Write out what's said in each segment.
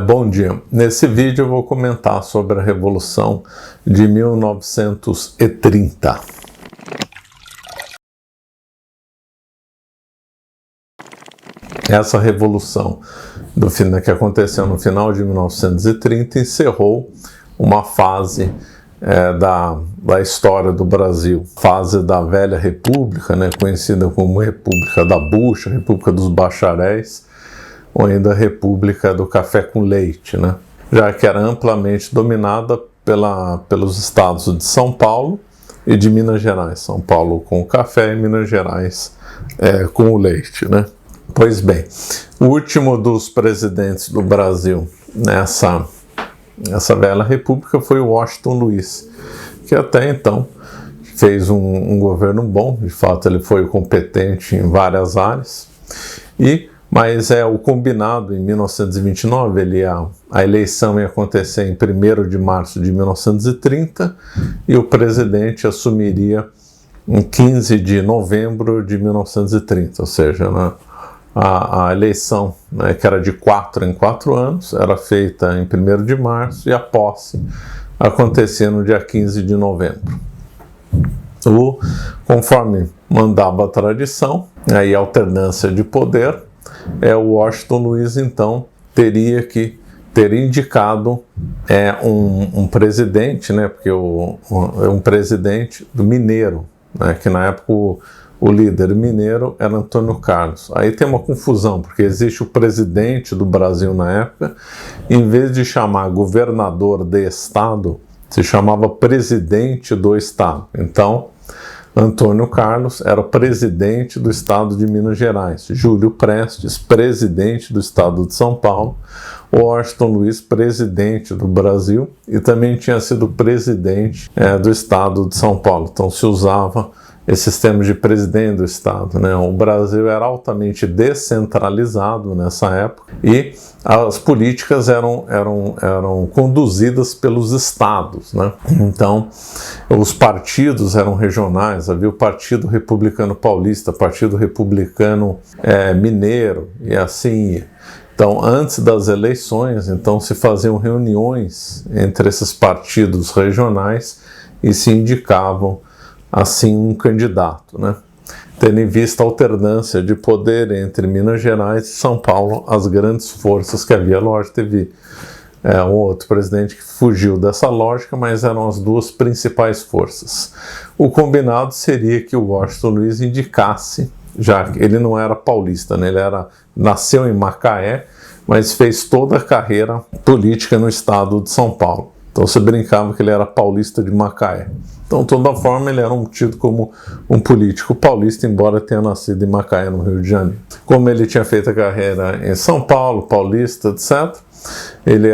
Bom dia. Nesse vídeo eu vou comentar sobre a Revolução de 1930. Essa revolução que aconteceu no final de 1930 encerrou uma fase da história do Brasil, fase da velha república, conhecida como República da Bucha, República dos Bacharéis, ou ainda a República do Café com Leite, já que era amplamente dominada pelos estados de São Paulo e de Minas Gerais. São Paulo com o café e Minas Gerais com o leite. Pois bem, o último dos presidentes do Brasil nessa velha república foi o Washington Luiz, que até então fez um governo bom. De fato, ele foi competente em várias áreas, mas o combinado em 1929, a eleição ia acontecer em 1º de março de 1930 e o presidente assumiria em 15 de novembro de 1930, ou seja, a eleição, que era de 4 em 4 anos, era feita em 1º de março e a posse acontecia no dia 15 de novembro. Conforme mandava a tradição, a alternância de poder, o Washington Luiz, então, teria que ter indicado um presidente, porque um presidente do Mineiro, que na época o líder mineiro era Antônio Carlos. Aí tem uma confusão, porque existe o presidente do Brasil na época, em vez de chamar governador de estado, se chamava presidente do estado. Então, Antônio Carlos era presidente do estado de Minas Gerais, Júlio Prestes, presidente do estado de São Paulo, Washington Luiz, presidente do Brasil, e também tinha sido presidente do estado de São Paulo. Então se usava esses termos de presidente do estado. O Brasil era altamente descentralizado nessa época e as políticas eram conduzidas pelos estados. Então, os partidos eram regionais, havia o Partido Republicano Paulista, Partido Republicano Mineiro e assim ia. Então, antes das eleições, se faziam reuniões entre esses partidos regionais e se indicavam assim um candidato, tendo em vista a alternância de poder entre Minas Gerais e São Paulo, as grandes forças que havia. Lógico, teve um outro presidente que fugiu dessa lógica, mas eram as duas principais forças. O combinado seria que o Washington Luiz indicasse, já que ele não era paulista, ele nasceu em Macaé, mas fez toda a carreira política no estado de São Paulo. Então se brincava que ele era paulista de Macaé. Então, de toda forma, ele era tido como um político paulista, embora tenha nascido em Macaé, no Rio de Janeiro. Como ele tinha feito a carreira em São Paulo, paulista, etc., ele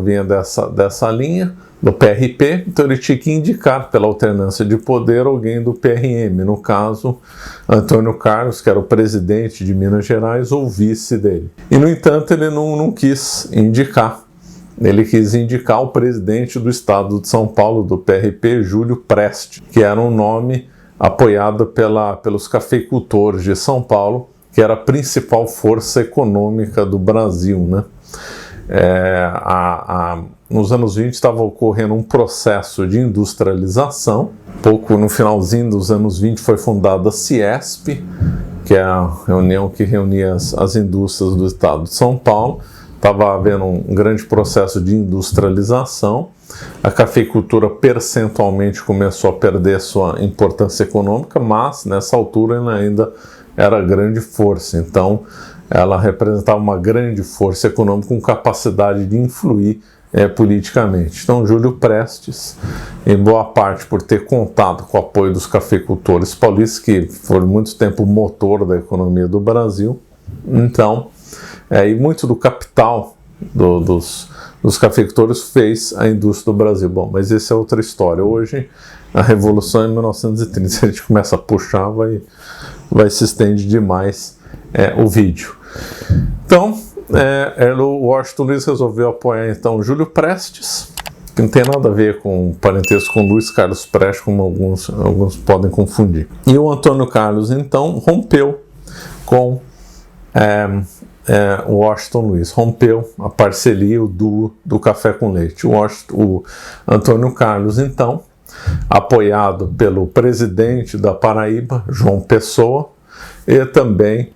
vinha dessa linha, do PRP, então ele tinha que indicar, pela alternância de poder, alguém do PRM, no caso, Antônio Carlos, que era o presidente de Minas Gerais, ou vice dele. E, no entanto, ele não quis indicar. Ele quis indicar o presidente do estado de São Paulo, do PRP, Júlio Prestes, que era um nome apoiado pelos cafeicultores de São Paulo, que era a principal força econômica do Brasil. Nos anos 20 estava ocorrendo um processo de industrialização. Pouco no finalzinho dos anos 20 foi fundada a Ciesp, que é a reunião que reunia as indústrias do estado de São Paulo. Estava havendo um grande processo de industrialização, a cafeicultura percentualmente começou a perder sua importância econômica, mas nessa altura ela ainda era grande força, então ela representava uma grande força econômica com capacidade de influir politicamente. Então Júlio Prestes, em boa parte por ter contado com o apoio dos cafeicultores paulistas, que foram muito tempo o motor da economia do Brasil, então e muito do capital dos cafeicultores fez a indústria do Brasil. Bom, mas essa é outra história. Hoje, a Revolução é em 1930. Se a gente começa a puxar, vai se estende demais o vídeo. Então, o Washington Luiz resolveu apoiar, então, Júlio Prestes, que não tem nada a ver com parentesco com Luiz Carlos Prestes, como alguns podem confundir. E o Antônio Carlos, então, rompeu com o Washington Luiz rompeu a parceria, o duo do café com leite. O Antônio Carlos, então, apoiado pelo presidente da Paraíba, João Pessoa, e também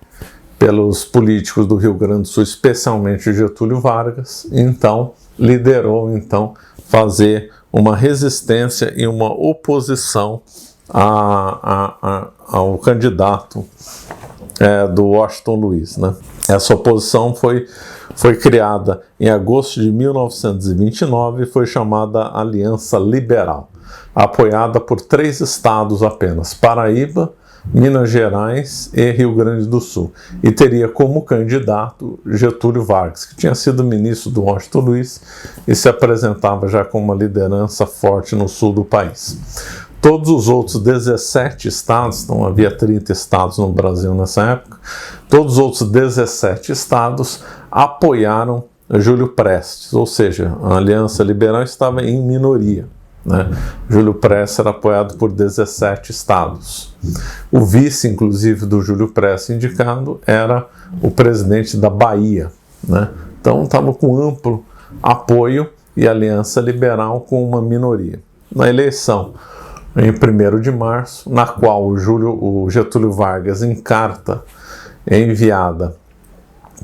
pelos políticos do Rio Grande do Sul, especialmente Getúlio Vargas, então liderou fazer uma resistência e uma oposição ao candidato do Washington Luiz, né? Essa oposição foi criada em agosto de 1929 e foi chamada Aliança Liberal, apoiada por 3 estados apenas: Paraíba, Minas Gerais e Rio Grande do Sul, e teria como candidato Getúlio Vargas, que tinha sido ministro do Washington Luiz e se apresentava já com uma liderança forte no sul do país. Todos os outros 17 estados, então havia 30 estados no Brasil nessa época, todos os outros 17 estados apoiaram Júlio Prestes, ou seja, a Aliança Liberal estava em minoria, né? Júlio Prestes era apoiado por 17 estados. O vice, inclusive, do Júlio Prestes indicado era o presidente da Bahia, né? Então estava com amplo apoio e Aliança Liberal com uma minoria. Na eleição, em 1º de março, na qual o Getúlio Vargas, em carta enviada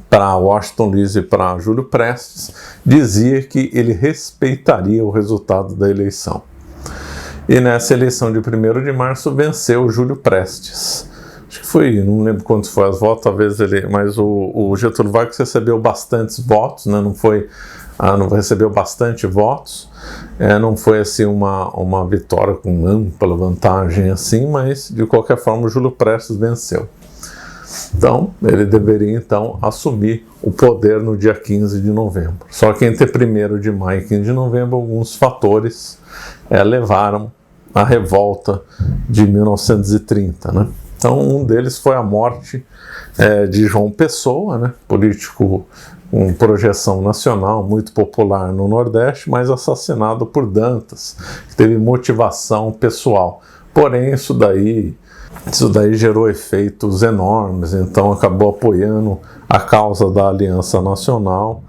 para Washington Luiz e para Júlio Prestes, dizia que ele respeitaria o resultado da eleição. E nessa eleição de 1º de março venceu o Júlio Prestes. Acho que foi, não lembro quantos foram os votos, talvez mas o Getúlio Vargas recebeu bastantes votos, né? Não recebeu bastante votos, não foi assim uma vitória com ampla vantagem assim, mas de qualquer forma o Júlio Prestes venceu. Então, ele deveria então assumir o poder no dia 15 de novembro. Só que entre 1º de maio e 15 de novembro, alguns fatores levaram à revolta de 1930, né? Então, um deles foi a morte de João Pessoa, né? Político com projeção nacional, muito popular no Nordeste, mas assassinado por Dantas, que teve motivação pessoal. Porém, isso daí gerou efeitos enormes, então acabou apoiando a causa da Aliança Nacional,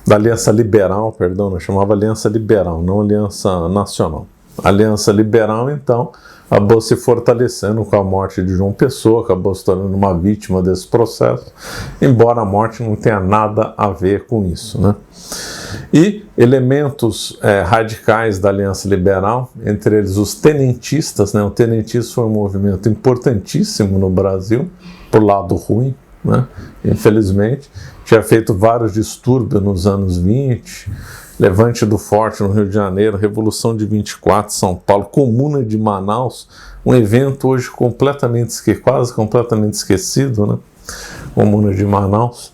da Aliança Liberal, perdão, eu chamava Aliança Liberal, não Aliança Nacional. A Aliança Liberal, então, acabou se fortalecendo com a morte de João Pessoa, acabou se tornando uma vítima desse processo, embora a morte não tenha nada a ver com isso, né? E elementos radicais da Aliança Liberal, entre eles os tenentistas, né? O tenentismo foi um movimento importantíssimo no Brasil, por lado ruim, né? Infelizmente, tinha feito vários distúrbios nos anos 20, Levante do Forte no Rio de Janeiro, Revolução de 24, São Paulo, Comuna de Manaus, um evento hoje quase completamente esquecido, né? Comuna de Manaus.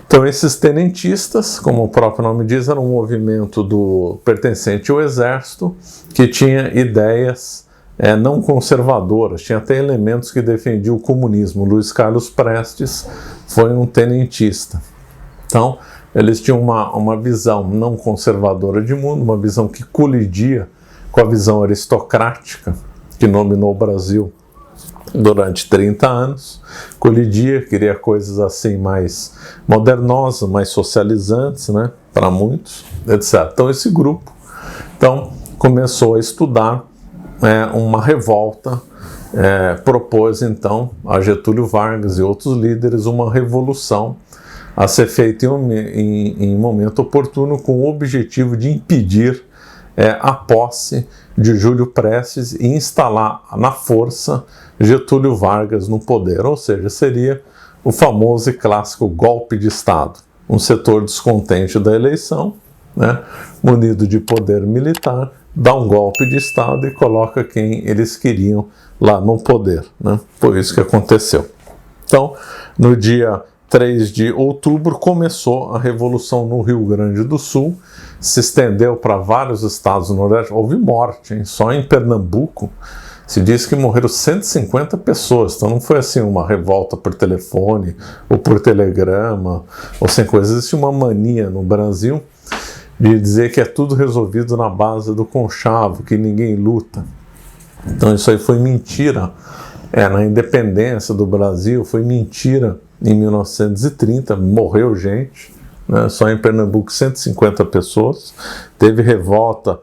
Então esses tenentistas, como o próprio nome diz, era um movimento pertencente ao Exército, que tinha ideias não conservadoras, tinha até elementos que defendiam o comunismo. Luiz Carlos Prestes foi um tenentista. Então, eles tinham uma visão não conservadora de mundo, uma visão que colidia com a visão aristocrática que dominou o Brasil durante 30 anos, colidia, queria coisas assim mais modernosas, mais socializantes, né, para muitos, etc. Então esse grupo começou a estudar uma revolta, propôs então a Getúlio Vargas e outros líderes uma revolução a ser feita em momento oportuno, com o objetivo de impedir a posse de Júlio Prestes e instalar na força Getúlio Vargas no poder, ou seja, seria o famoso e clássico golpe de Estado. Um setor descontente da eleição, né, munido de poder militar, dá um golpe de Estado e coloca quem eles queriam lá no poder, né? Foi isso que aconteceu. Então, no dia 3 de outubro, começou a Revolução no Rio Grande do Sul, se estendeu para vários estados do Nordeste, houve morte, hein? Só em Pernambuco se diz que morreram 150 pessoas, então não foi assim uma revolta por telefone ou por telegrama, ou sem coisa. Existe uma mania no Brasil de dizer que é tudo resolvido na base do conchavo, que ninguém luta. Então isso aí foi mentira. Na independência do Brasil, foi mentira em 1930, morreu gente, né? Só em Pernambuco 150 pessoas, teve revolta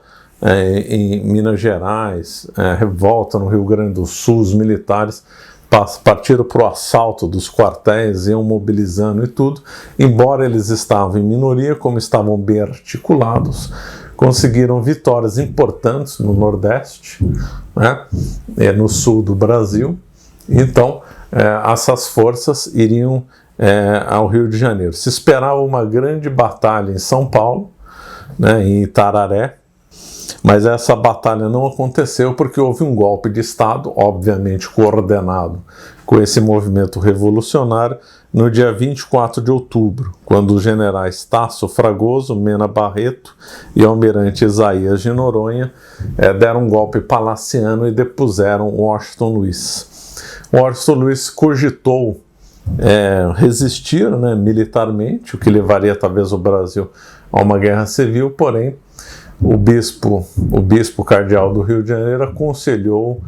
em Minas Gerais, revolta no Rio Grande do Sul, os militares partiram para o assalto dos quartéis, iam mobilizando e tudo, embora eles estavam em minoria, como estavam bem articulados, conseguiram vitórias importantes no Nordeste, né, no sul do Brasil. Então, essas forças iriam ao Rio de Janeiro. Se esperava uma grande batalha em São Paulo, né, em Itararé, mas essa batalha não aconteceu porque houve um golpe de Estado, obviamente coordenado com esse movimento revolucionário, no dia 24 de outubro, quando os generais Tasso Fragoso, Mena Barreto e almirante Isaías de Noronha deram um golpe palaciano e depuseram Washington Luiz. Washington Luiz cogitou resistir, né, militarmente, o que levaria talvez o Brasil a uma guerra civil, porém o bispo cardeal do Rio de Janeiro aconselhou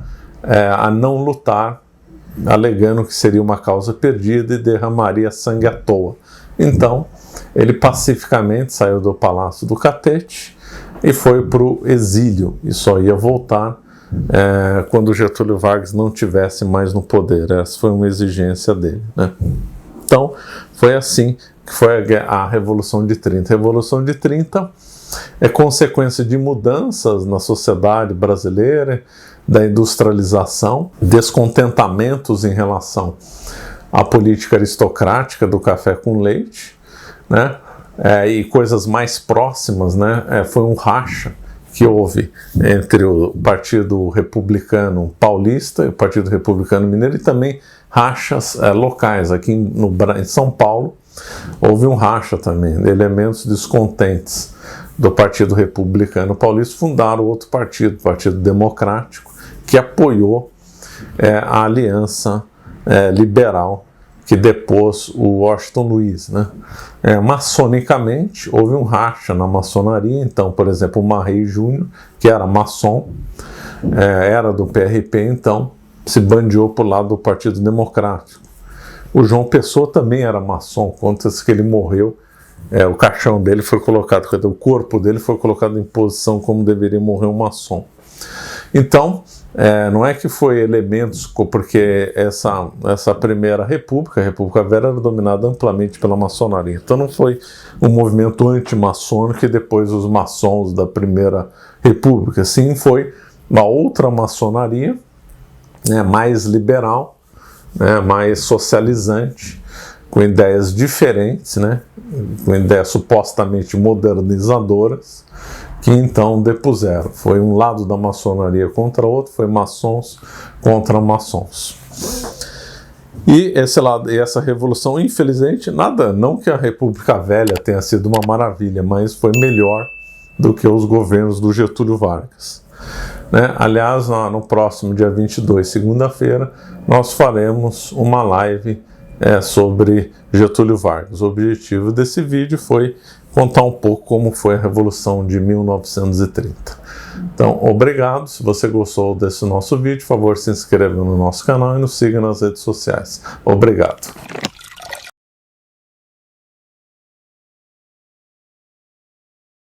a não lutar, alegando que seria uma causa perdida e derramaria sangue à toa. Então, ele pacificamente saiu do Palácio do Catete e foi para o exílio, e só ia voltar quando Getúlio Vargas não tivesse mais no poder. Essa foi uma exigência dele, né? Então, foi assim que foi a Revolução de 30. A Revolução de 30 é consequência de mudanças na sociedade brasileira, da industrialização, descontentamentos em relação à política aristocrática do café com leite, né? E coisas mais próximas, né? Foi um racha que houve entre o Partido Republicano Paulista e o Partido Republicano Mineiro, e também rachas locais. Aqui em São Paulo houve um racha também de elementos descontentes do Partido Republicano Paulista, fundaram outro partido, o Partido Democrático, que apoiou a aliança liberal que depôs o Washington Luiz, né? Maçonicamente, houve um racha na maçonaria. Então, por exemplo, o Marrei Júnior, que era maçom, era do PRP, então se bandeou para o lado do Partido Democrático. O João Pessoa também era maçom, conta-se que ele morreu, o caixão dele foi colocado, o corpo dele foi colocado em posição como deveria morrer um maçom. Então, não é que foi elementos, porque essa primeira república, a República Velha, era dominada amplamente pela maçonaria. Então não foi um movimento anti-maçônico e depois os maçons da primeira república. Sim, foi uma outra maçonaria, né, mais liberal, né, mais socializante, com ideias diferentes, né, com ideias supostamente modernizadoras, que então depuseram. Foi um lado da maçonaria contra outro, foi maçons contra maçons. E essa revolução, infelizmente, não que a República Velha tenha sido uma maravilha, mas foi melhor do que os governos do Getúlio Vargas, né? Aliás, no próximo dia 22, segunda-feira, nós faremos uma live sobre Getúlio Vargas. O objetivo desse vídeo foi contar um pouco como foi a Revolução de 1930. Então, obrigado. Se você gostou desse nosso vídeo, por favor, se inscreva no nosso canal e nos siga nas redes sociais. Obrigado.